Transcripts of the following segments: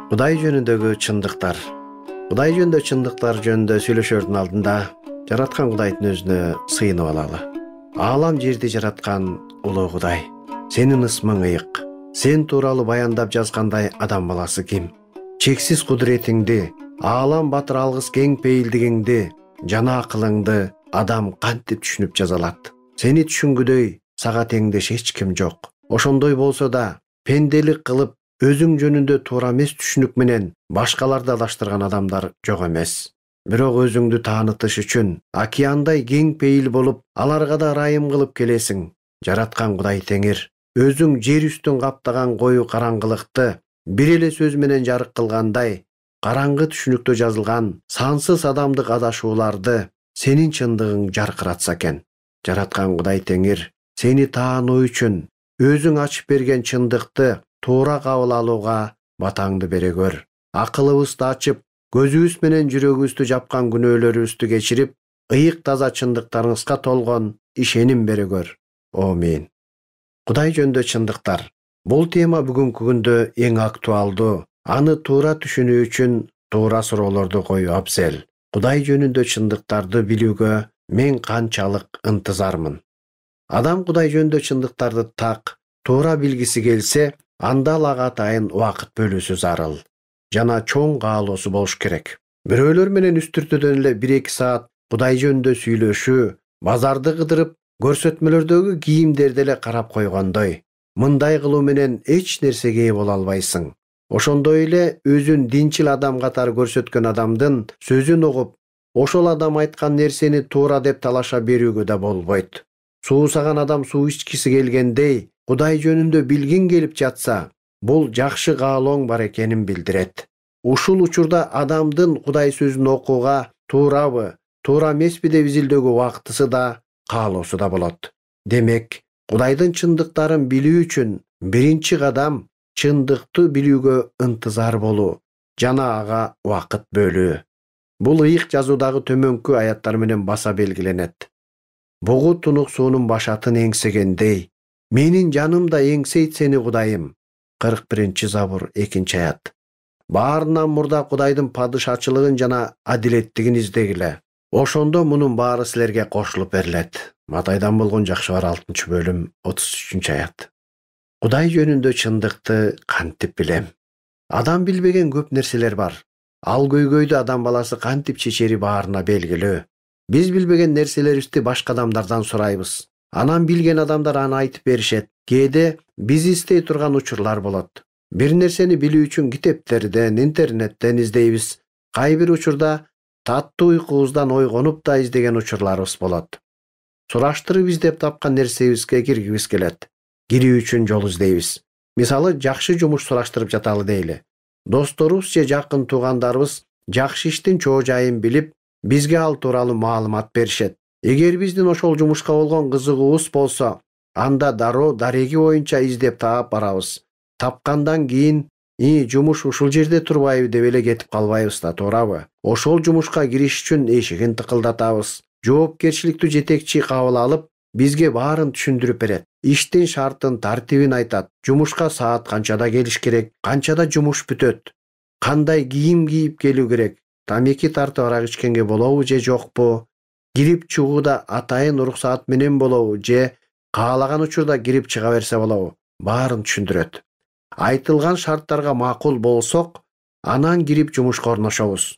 Кудай жөнүндөгү чындыктар. Кудай жөнүндө чындыктар жөнүндө сүйлөшөрдүн алдында жараткан Кудайдын өзүнө сыйынып алалы. Аалам жерди жараткан улуу Кудай. Сенин ысмың ыйык. Сен тууралуу баяндап жазгандай адам баласы ким? Чексиз кудуретиңди, аалам батыр алгыс кең пейилдигиңди, жана акылыңды адам кантип түшүнүп жаза алат? Сени түшүнгүдөй сага теңдеш эч ким жок. Ошондой болсо да пенделик кылып өзүң жөнүндө туура эмес түшүнүк менен башкаларды алаштырган адамдар жок эмес. Бирок өзүңдү таанытыш үчүн океандай кең пейил болуп, аларга да ырайым кылып келесиң. Жараткан Кудай Теңир, өзүң жер үстүн каптаган коюу караңгылыкты бир эле сөз менен жарык кылгандай, караңгы түшүнүктө жазылган сансыз адамдык адашууларды сенин чындыгың жаркыратса экен. Жараткан Кудай Теңир, сени таануу үчүн өзүң ачып берген чындыкты туура кабыл алууга батаңды бере көр. Акылыбызды ачып, көзүбүз менен жүрөгүбүздү жапкан күнөөлөрүбүздү кечирип, ыйык таза чындыктарыңызга толгон ишеним бере көр. Амин. Кудай жөнүндө чындыктар. Бул тема бүгүнкү күндө эң актуалдуу. Аны туура түшүнүү үчүн туура суроолорду коюу абзел. Кудай жөнүндө чындыктарды билүүгө мен канчалык ынтызармын. Адам Кудай жөнүндө чындыктарды так, туура билгиси келсе, анда ал ага атайын убакыт бөлүүсү зарыл. Жана чоң каалоосу болуш керек. Бирөөлөр менен үстүртөдөн эле 1-2 саат Кудай жөнүндө сүйлөшүү, базарды кыдырып, көрсөтмөлөрдөгү кийимдерди эле карап койгондой. Мындай кылуу менен эч нерсеге ээ боло албайсың. Ошондой эле өзүн динчил адам катары көрсөткөн адамдын сөзүн угуп, ошол адам айткан нерсени туура деп талаша берүүгө да болбойт. Суусаган адам суу ичкиси келгендей, Кудай жөнүндө билгиң келип жатса, бул жакшы каалооң бар экенин билдирет. Ушул учурда адамдын Кудай сөзүн окууга туурабы, туура эмеспи деп изилдөөгө убактысы да, каалоосу да болот. Демек, Кудайдын чындыктарын билүү үчүн биринчи кадам чындыкты билүүгө ынтызар болуу жана ага убакыт бөлүү. Бул ыйык жазуудагы төмөнкү аяттар менен баса белгиленет. Бугу тунук суунун башатын эңсегендей, менин жаным да эңсейт сени Кудайым. 41-Забур 2-аят. Баарынан мурда Кудайдын падышачылыгын жана адилеттигин издегиле. Ошондо мунун баары силерге кошулуп берилет. Матайдан болгон жакшы бар 6-бөлүм 33-аят. Кудай жөнүндө чындыкты кантип билем? Адам билбеген көп нерселер бар. Ал көйгөйдү адам баласы кантип чечери баарына белгилүү. Биз билбеген нерселерибизди башка адамдардан сурайбыз. Анан билген адамдар аны айтып беришет. Кээде биз издей турган учурлар болот. Бир нерсени билүү үчүн китептерден, интернеттен издейбиз. Кайбир учурда таттуу уйкубуздан ойгонуп да издеген учурларыбыз болот. Сураштырып издеп тапкан нерсебизге киргибиз келет. Кирүү үчүн жол издейбиз. Мисалы, жакшы жумуш сураштырып жаталы дейли. Досторубуз же жакын туугандарыбыз жакшы иштин чоо жайын билип, бизге ал тууралуу маалымат беришет. Эгер биздин ошол жумушка болгон кызыгуубуз болсо, анда дароо дареги боюнча издеп таап барабыз. Тапкандан кийин, жумуш ушул жерде турбайбы деп эле кетип калбайбыз да, туурабы? Ошол жумушка кириш үчүн эшигин тыкылдатабыз. Жоопкерчиликтүү жетекчи кабыл алып, бизге баарын түшүндүрүп берет. Иштин шартын, тартибин айтат. Жумушка саат канчада келиш керек, канчада жумуш бүтөт, кандай кийим кийип келүү керек, тамеки тартып арак ичкенге болобу же жокпу, кирип чыгууда атайын уруксаат менен болобу же каалаган учурда кирип чыга берсе болобу, баарын түшүндүрөт. Айтылган шарттарга макул болсок, анан кирип жумушка орношобуз.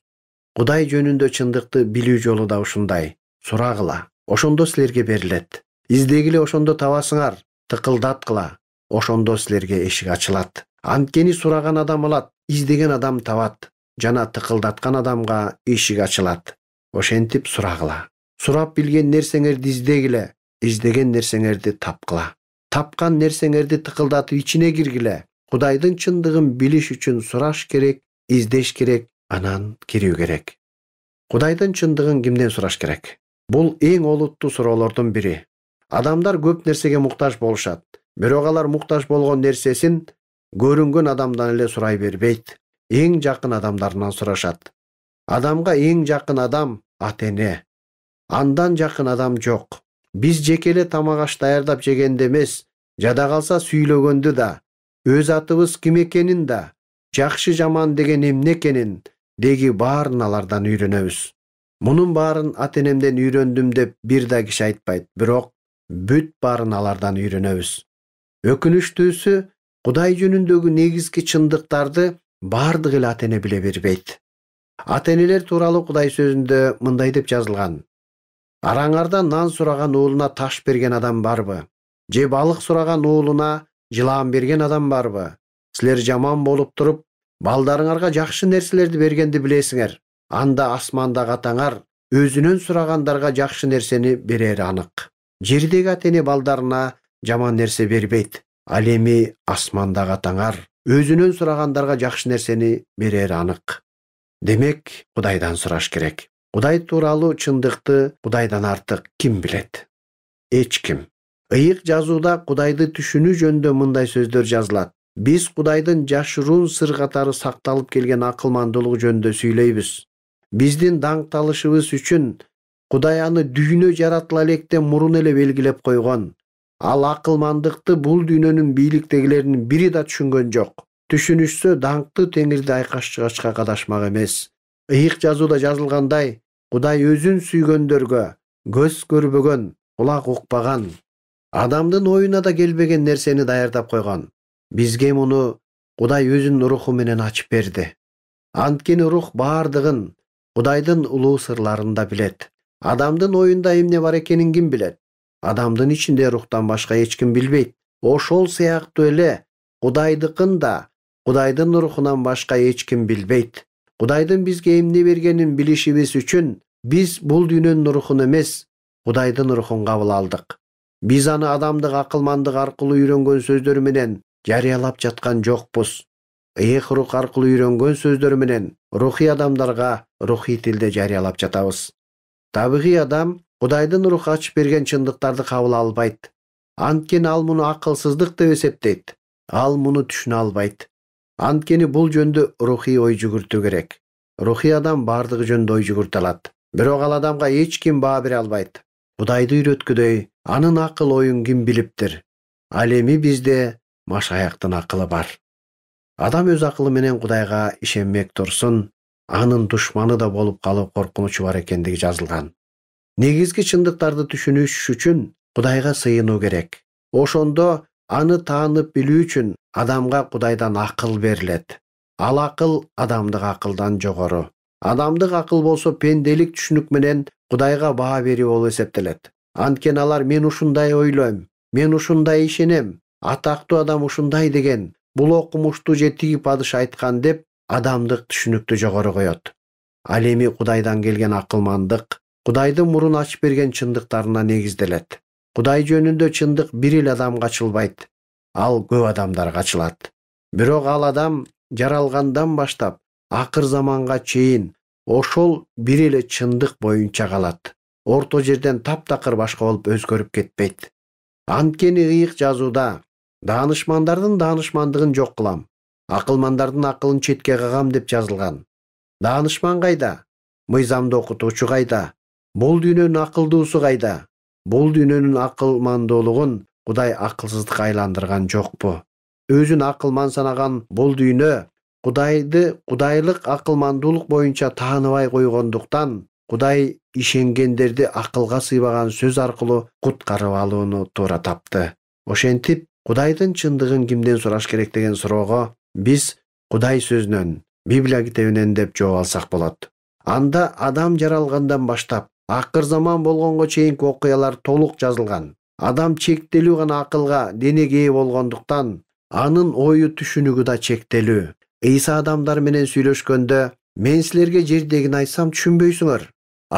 Кудай жөнүндө чындыкты билүү жолу да ушундай. Сурагыла, ошондо силерге берилет. Издегиле, ошондо табасыңар. Тыкылдаткыла, ошондо силерге эшик ачылат. Анткени сураган адам алат, издеген адам табат, жана тыкылдаткан адамга эшик ачылат. Ошентип сурагыла. Сурап билген нерсеңерди издегиле, издеген нерсеңерди тапкыла. Тапкан нерсеңерди тыкылдатып ичине киргиле. Кудайдын чындыгын билиш үчүн сураш керек, издеш керек, анан кирүү керек. Кудайдын чындыгын кимден сураш керек? Бул эң олуттуу суроолордун бири. Адамдар көп нерсеге муктаж болушат. Бирок алар муктаж болгон нерсесин көрүнгөн адамдан эле сурай бербейт. Эң жакын адамдарынан сурашат. Адамга эң жакын адам ата-эне. Андан жакын адам жок. Биз жеке тамак аш даярдап жегенде эмес, жада калса сүйлөгөндү да, өз атыбыз ким экенин да, жакшы жаман деген эмне экенин деги баарын алардан үйрөнөбүз. Мунун баарын ата-энемден үйрөндүм деп бир да киши айтпайт, бирок бүт баарын алардан үйрөнөбүз. Өкүнүчтүүсү, Кудай жөнүндөгү негизги чындыктарды бардык эле ата-эне биле бербейт. Ата-энелер тууралуу Кудай сөзүндө мындай деп жазылган: Араңардан нан сураган уулуна таш берген адам барбы? Же балык сураган уулуна жылаан берген адам барбы? Силер жаман болуп туруп, балдарыңарга жакшы нерселерди бергенди билесиңер. Анда асмандагы атаңар өзүнөн сурагандарга жакшы нерсени берери анык. Жердеги ата-эне балдарына жаман нерсе бербейт. Ал эми асмандагы атаңар өзүнөн сурагандарга жакшы нерсени берери анык. Демек, Кудайдан сураш керек. Кудай тууралуу чындыкты Кудайдан артык ким билет? Эч ким. Ыйык жазууда Кудайды түшүнүү жөнүндө мындай сөздөр жазылат. Биз Кудайдын жашыруун сыр катары сакталып келген акылмандуулугу жөнүндө сүйлөйбүз. Биздин даңкталышыбыз үчүн Кудай аны дүйнө жаратыла электен мурун эле белгилеп койгон. Ал акылмандыкты бул дүйнөнүн бийликтегилеринин бири да түшүнгөн жок. Түшүнүшсө даңктуу теңирди айкашчыгачка кадашмак эмес. Ыйык жазууда жазылгандай, Кудай өзүн сүйгөндөргө көз көрбөгөн, кулак укпаган, адамдын оюна да келбеген нерсени даярдап койгон. Бизге муну Кудай өзүнүн руху менен ачып берди. Анткени рух бардыгын, Кудайдын улуу сырларын да билет. Адамдын оюнда эмне бар экенин ким билет? Адамдын ичинде рухтан башка эч ким билбейт. Ошол сыяктуу эле Кудайдыкын да Кудайдын рухунан башка эч ким билбейт. Кудайдын бизге эмне бергенин билишибиз үчүн биз бул дүйнөнүн рухун эмес, Кудайдын рухун кабыл алдык. Биз аны адамдык акылмандык аркылуу үйрөнгөн сөздөр менен жарыялап жаткан жокпуз. Ыйык рух аркылуу үйрөнгөн сөздөр менен рухий адамдарга рухий тилде жарыялап жатабыз. Табигый адам Кудайдын руху ачып берген чындыктарды кабыл албайт. Анткени ал муну акылсыздык деп эсептейт. Ал муну түшүнө албайт. Анткени бул жөндө рухий ой жүгүртүү керек. Рухий адам бардыгы жөндө ой жүгүртө алат. Бирок ал адамга эч ким баа бере албайт. Кудайды үйрөткүдөй, анын акыл оюн ким билиптир? Ал эми бизде Машаяктын акылы бар. Адам өз акылы менен Кудайга ишенмек турсун, анын душманы да болуп калуу коркунучу бар экендиги жазылган. Негизги чындыктарды түшүнүш үчүн Кудайга сыйынуу керек. Ошондо аны таанып билүү үчүн адамга Кудайдан акыл берилет. Ал акыл адамдык акылдан жогору. Адамдык акыл болсо пенделик түшүнүк менен Кудайга баа берүү болуп эсептелет. Анткени алар мен ушундай ойлойм, мен ушундай ишенем, атактуу адам ушундай деген, бул окумуштуу же тиги падыш айткан деп адамдык түшүнүктү жогору коет. Ал эми Кудайдан келген акылмандык Кудайдын мурун ачып берген чындыктарына негизделет. Кудай жөнүндө чындык бир эле адамга ачылбайт. Ал көп адамдарга ачылат. Бирок ал адам жаралгандан баштап акыр заманга чейин ошол бир эле чындык боюнча калат. Орто жерден таптакыр башка болуп өзгөрүп кетпейт. Анткени ыйык жазууда даанышмандардын даанышмандыгын жок кылам, акылмандардын акылын четке кагам деп жазылган. Даанышман кайда? Мыйзамды окутуучу кайда? Бул дүйнөнүн акылдуусу кайда? Бул дүйнөнүн акылмандуулугун Кудай акылсыздыкка айландырган жокпу? Өзүн акылман санаган бул дүйнө Кудайды Кудайлык акылмандуулук боюнча тааныбай койгондуктан Кудай ишенгендерди акылга сыйбаган сөз аркылуу куткарып алууну туура тапты. Ошентип, Кудайдын чындыгын кимден сураш керек деген суроого биз Кудай сөзүнөн, Библия китебинен деп жооп алсак болот. Анда адам жаралгандан баштап акыр заман болгонго чейинки окуялар толук жазылган. Адам чектелүү гана акылга, денеге ээ болгондуктан анын ою түшүнүгү да чектелүү. Ыйса адамдар менен сүйлөшкөндө, мен силерге жердегини айтсам түшүнбөйсүңөр,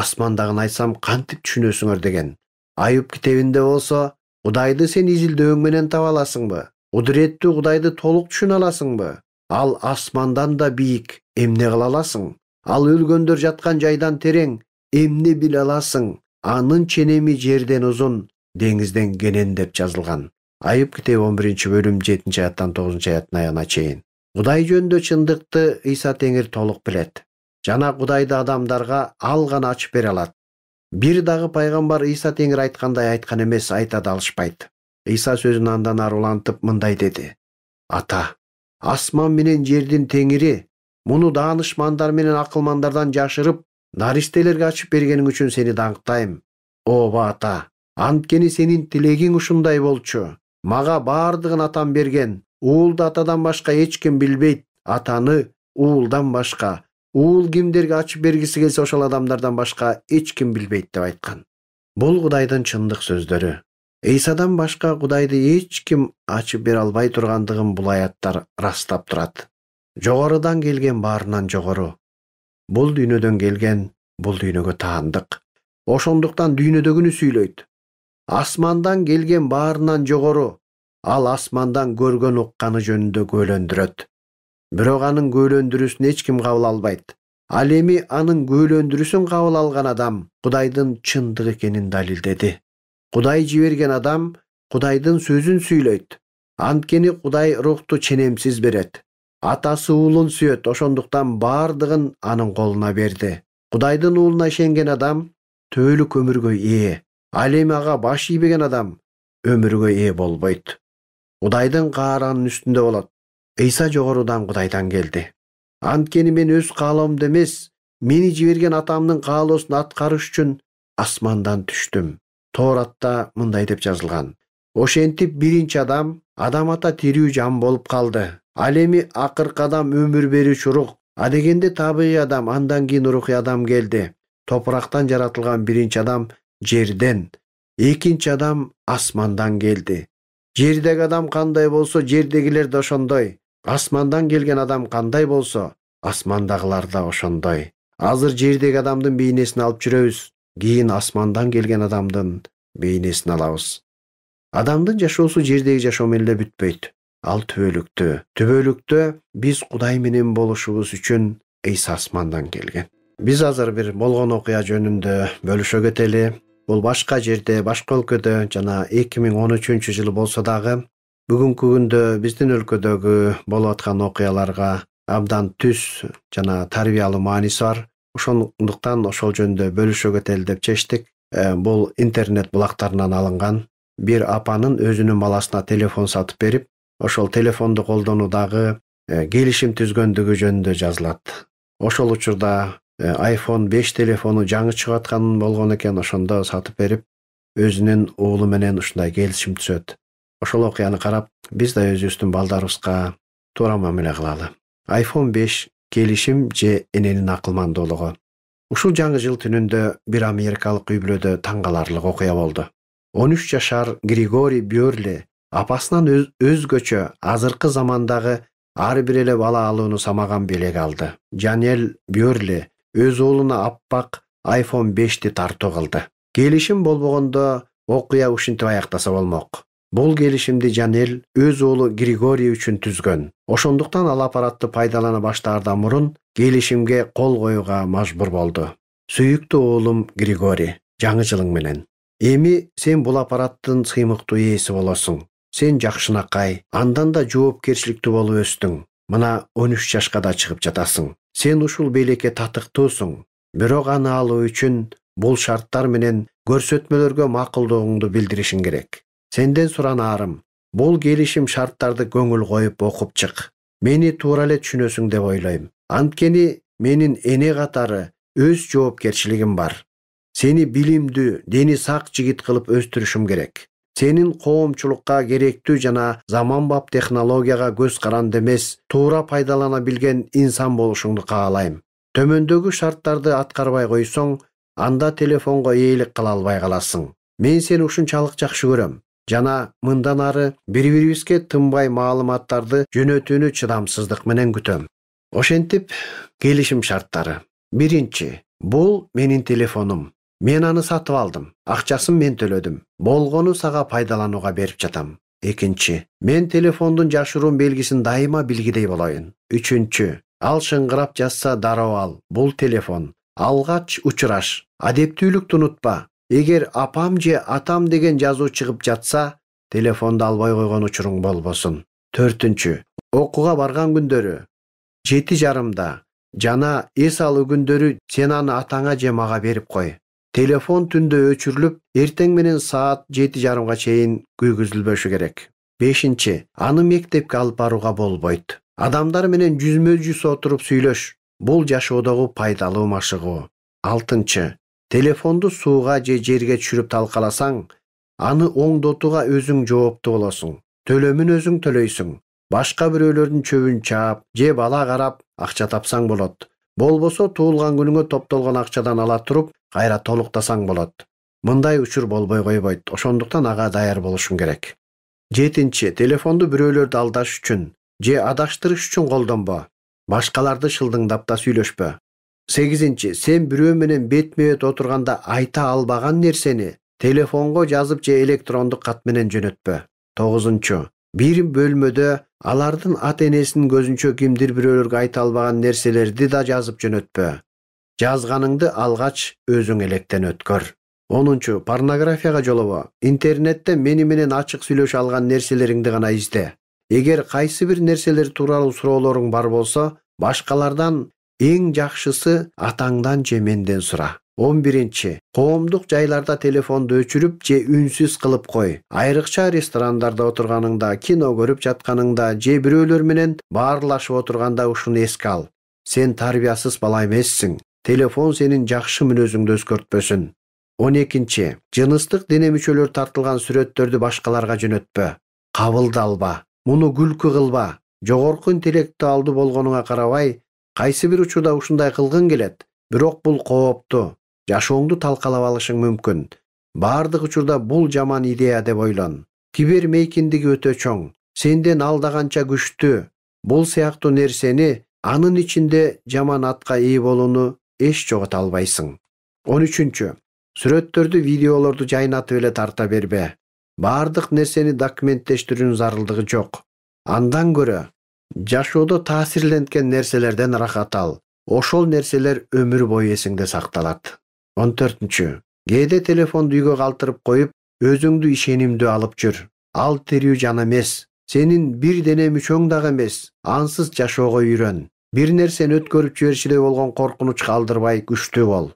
асмандагын айтсам кантип түшүнөсүңөр деген. Айып китебинде болсо, Кудайды сен изилдөөң менен таба аласыңбы? Кудуреттүү Кудайды толук түшүнө аласыңбы? Ал асмандан да бийик, эмне кыла аласың? Ал өлгөндөр жаткан жайдан терең, эмне биле аласың? Анын ченеми жерден узун, деңизден кенен деп жазылган. Айып китеби 11-бөлүм 7-аяттан 9-аяттын аягына чейин. Кудай жөнүндө чындыкты Ыйса Теңир толук билет. Жана Кудайды адамдарга ал гана ачып бере алат. Бир дагы пайгамбар Иса теңир айткандай айткан эмес, айта да алышпайт. Иса сөзүн андан ары улантып мындай деди: Ата, асман менен жердин теңири муну даанышмандар менен акылмандардан жашырып, наристелерге ачып бергениң үчүн сени даңктайм. Ооба ата, анткени сенин тилегиң ушундай болчу. Мага баардыгын атам берген. Уулду атадан башка эч ким билбейт, атаны уулдан башка. Уул кимдерге ачып бергиси келсе ошол адамдардан башка эч ким билбейт деп айткан. Бул Кудайдын чындык сөздөрү. Исадан башка Кудайды эч ким ачып бере албай тургандыгын бул аяттар ырастап турат. Жогорудан келген баарынан жогору. Бул дүйнөдөн келген, бул дүйнөгө таандык. Ошондуктан дүйнөдөгүнү сүйлөйт. Асмандан келген баарынан жогору. Ал асмандан көргөн укканы жөнүндө көйлөндүрөт. Бирок анын көйлөндүрүүсүн эч ким кабыл албайт. Ал эми анын көйлөндүрүүсүн кабыл алган адам Кудайдын чындык экенин далилдеди. Кудай жиберген адам Кудайдын сөзүн сүйлөйт. Анткени Кудай рухту ченемсиз берет. Атасы уулун сүйөт, ошондуктан баардыгын анын колуна берди. Кудайдын уулуна ишенген адам төөлүк өмүргө ээ. Ал эми ага баш ийбеген адам өмүргө ээ болбойт. Кудайдын кааранын үстүндө болот. Иса жогорудан Кудайдан келди. Анткени мен өз каалоомду эмес, мени жиберген атамдын каалоосун аткарыш үчүн асмандан түштүм. Тооратта мындай деп жазылган: Ошентип биринчи адам ата тирүү жан болуп калды. Ал эми акыркы адам өмүр берүүчү рух. А дегенде табигый адам, андан кийин рухий адам келди. Топурактан жаратылган биринчи адам жерден, экинчи адам асмандан келди. Жердеги адам кандай болсо, жердегилер да ошондой. Асмандан келген адам кандай болсо, асмандагылар да ошондой. Азыр жердеги адамдын бейнесин алып жүрөбүз, кийин асмандан келген адамдын бейнесин алабыз. Адамдын жашоосу жердеги жашоо менен эле бүтпөйт. Ал түбөлүктө биз Кудай менен болушубуз үчүн Иса асмандан келген. Биз азыр бир болгон окуя жөнүндө бөлүшө кетели. Бул башка жерде, башка өлкөдө жана 2013-жылы болсо дагы бүгүнкү күндө биздин өлкөдөгү болуп аткан окуяларга абдан түз жана тарбиялуу мааниси бар. Ошондуктан ошол жөнүндө бөлүшө кетели деп чечтик. Бул интернет булактарынан алынган. Бир апанын өзүнүн баласына телефон сатып берип, ошол телефонду колдонуудагы келишим түзгөндүгү жөнүндө жазылат. Ошол учурда iPhone 5 телефону жаңы чыгып аткан болгон экен, ошондо сатып берип, өзүнүн уулу менен ушундай келишим түзөт. Ошол окуяны карап, биз да өзүбүздүн балдарыбызга туура мамиле кылалы. iPhone 5 келишим же эненин акылмандуулугу. Ушул жаңы жыл түнүндө бир америкалык үй бүлөдө таң каларлык окуя болду. 13 жашар Григорий Бёрли апасынан өзгөчө азыркы замандагы ар бир эле бала алууну самаган белек алды. Жанел Бёрли өз уулуна аппак iPhone 5-ти тартуу кылды. Келишим болбогондо окуя ушинтип аяктаса болмок. Бул келишимди Жанел өз уулу Григорий үчүн түзгөн. Ошондуктан ал аппаратты пайдалана баштаардан мурун келишимге кол коюуга мажбур болду. Сүйүктүү уулум Григорий, жаңы жылың менен. Эми сен бул аппараттын сыймыктуу ээси болосуң. Сен жакшынакай, андан да жоопкерчиликтүү болуп өстүң. Мына 13 жашка да чыгып жатасың. Сен ушул белекке татыктуусуң. Бирок аны алуу үчүн бул шарттар менен көрсөтмөлөргө макулдугуңду билдиришиң керек. Сенден суранаарым, бул келишим шарттарды көңүл коюп окуп чык. Мени туура эле түшүнөсүң деп ойлойм. Анткени менин эне катары өз жоопкерчилигим бар. Сени билимдүү, дени сак жигит кылып өстүрүшүм керек. Сенин коомчулукка керектүү жана заманбап технологияга көз каранды эмес, туура пайдалана билген инсан болушуңду каалайм. Төмөндөгү шарттарды аткарбай койсоң, анда телефонго ээлик кыла албай каласың. Мен сени ушунчалык жакшы көрөм жана мындан ары бири-бирибизге тынбай маалыматтарды жөнөтүүнү чыдамсыздык менен күтөм. Ошентип, келишим шарттары. Биринчи, бул менин телефонум. Мен аны сатып алдым. Акчасын мен төлөдүм. Болгону сага пайдаланууга берип жатам. Экинчи, мен телефондун жашыруун белгисин дайыма билгидей болоюн. Үчүнчү, ал шыңгырап жатса дароо ал. Бул телефон. Алгач учураш. Адептүүлүктү унутпа. Эгер апам же атам деген жазуу чыгып жатса, телефонду албай койгон учуруң болбосун. Төртүнчү, окууга барган күндөрү 7:30 жана эс алуу күндөрү сен аны атаңа же мага берип кой. Telefon түндө өчүрүлүп, эртең менен саат 7:30 чейин күйгүзүлбөшү керек. 5. Аны мектепке алып барууга болбойт. Адамдар менен жүзмө-жүз отуруп сүйлөш. Бул жашоодогу пайдалуу машыгуу. 6. Телефонду сууга же жерге түшүрүп талкаласаң, аны оңдотууга өзүң жооптуу болосуң. Төлөмүн өзүң төлөйсүң. Башка бирөөлөрдүн чөбүн чаап, же бала карап акча тапсаң болот. Болбосо туулган күнүңө топтолгон акчадан ала туруп, кайра толуктасаң болот. Мындай учур болбой койбойт. Ошондуктан ага даяр болушуң керек. 7. Телефонду бирөөлөрдү алдаш үчүн же адаштырыш үчүн колдонбо. Башкаларды шылдыңдап да сүйлөшпө. 8. Сен бирөө менен бетме-бет отурганда айта албаган нерсени телефонго жазып же электрондук кат менен жөнөтпө. 9. Бир бөлмөдө алардын ата-энесинин көзүнчө кимдир бирөөлөргө айта албаган нерселерди да жазып жөнөтпө. Жазганыңды алгач өзүң электен өткөр. 10. Порнографияга жолобо. Интернетте мени менен ачык сүйлөшө алган нерселериңди гана изде. Эгер кайсы бир нерселер тууралуу суроолоруң бар болсо, башкалардан эң жакшысы атаңдан же менден сура. 11. Коомдук жайларда телефонду өчүрүп же үнсүз кылып кой. Айрыкча ресторандарда отурганыңда, кино көрүп жатканыңда же бирөөлөр менен баарлашып отурганда ушуну эске ал. Сен тарбиясыз бала эмессиң. Телефон сенин жакшы мүнөзүңдү өзгөртпөсүн. 12. Жыныстык дене мүчөлөр тартылган сүрөттөрдү башкаларга жөнөтпө. Кабылдалба. Муну күлкү кылба. Жогорку интеллектуалдуу болгонуңа карабай, кайсы бир учурда ушундай кылгың келет. Бирок бул кооптуу. Жашооңду талкалап алышың мүмкүн. Бардык учурда бул жаман идея деп ойлон. Кибер мейкиндиги өтө чоң. Сенден алдаганча күчтүү. Бул сыяктуу нерсени анын ичинде жаман атка ээ болууну эч жогото албайсың. 13. Сүрөттөрдү, видеолорду жайнатып эле тарта бербе. Бардык нерсени документтештирүүнүн зарылдыгы жок. Андан көрө жашоодо таасирленген нерселерден рахат ал. Ошол нерселер өмүр бою эсиңде сакталат. 14. Кээде телефонду үйгө калтырып коюп, өзүңдү ишенимдүү алып жүр. Ал тирүү жан эмес. Сенин бир дене мүчөң дагы эмес. Ансыз жашоого үйрөн. Бир нерсени өткөрүп жиберчүдөй болгон коркунуч калтырбай күчтүү бол.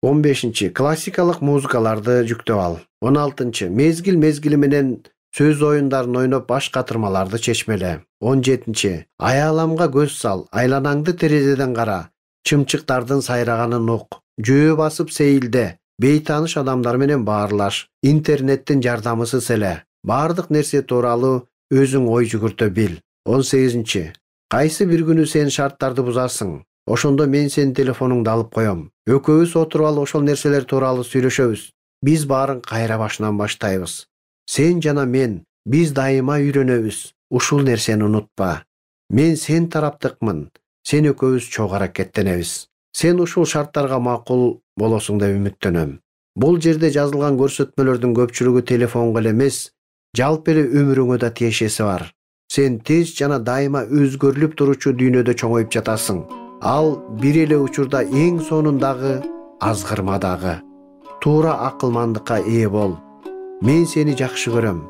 15. Классикалык музыкаларды жүктөп ал. 16. Мезгил менен сөз оюндарын ойноп баш катырмаларды чечмеле. 17. Аяламга көз сал, айланаңды терезеден кара, чымчыктардын сайраганын ук. Жөө басып сейилде, бейтаныш адамдар менен баарлаш, интернеттин жардамысыз эле. Бардык нерсе тууралуу өзүң ой жүгүртө бил. 18. Кайсы бир күнү сен шарттарды бузасың. Ошондо мен сенин телефонуңду алып коем. Экөөбүз отуруп алып ошол нерселер тууралуу сүйлөшөбүз. Биз баарын кайра башынан баштайбыз. Сен жана мен, биз дайыма үйрөнөбүз. Ушул нерсени унутпа. Мен сен тараптыкмын. Сен экөөбүз чогуу аракеттенебиз. Сен ушул шарттарга макул болосуң деп үмүттөнөм. Бул жерде жазылган көрсөтмөлөрдүн көпчүлүгү телефонго эле эмес, жалпы эле өмүрүңө да тиешеси бар. Сен тез жана дайыма өзгөрүлүп туручу дүйнөдө чоңоюп жатасың. Ал бир эле учурда эң сонундагы, азгырмадагы. Туура акылмандыкка ээ бол. Мен сени жакшы көрөм.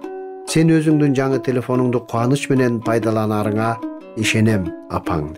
Сен өзүңдүн жаңы телефонуңду кубаныч менен пайдаланарыңа ишенем, апаң.